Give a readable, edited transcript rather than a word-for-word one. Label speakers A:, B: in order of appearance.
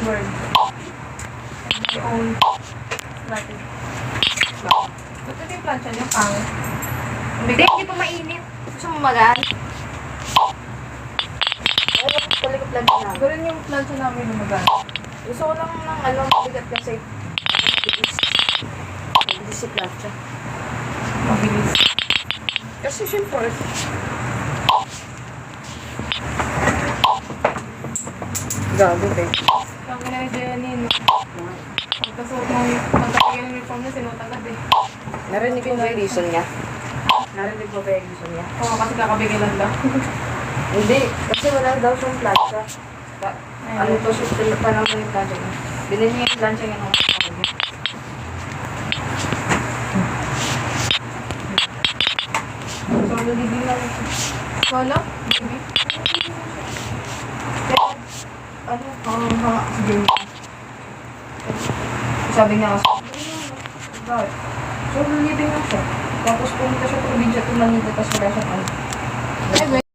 A: bird. My own strategy. Ba't ito yung plancha niyo? Pangit.
B: Hindi pa mainit. Gusto mo magaan? Ay, talaga plan na.
A: Ganun yung plancha namin lumagan.
B: Gusto ko lang ng ano, mabigat kasi. Mabilis. Mabilis si plancha.
A: Mabilis.
B: Kasi syempre. Gago, eh.
A: Ang ina ni Jenny, no? Pagkasuot ng pagkakagyan ng uniform niya, sinuot agad eh.
B: Narinig ko ba yung reason niya? Narinig ko ba yung reason niya?
A: Oo, kasi kakabigilan lang.
B: Hindi. Kasi wala daw siyang plancha. Ano to, siya pa lang yung plancha niya. Bilhin niya yung plancha niya nung kapag niya.
A: Solo living lang ito. Solo? Baby? Ano? Hanga si Jenny. Sabi niya kasi, bakit? Solo living lang siya. Tapos pumunta siya probinsya, tumanita, tapos wala siyang ano.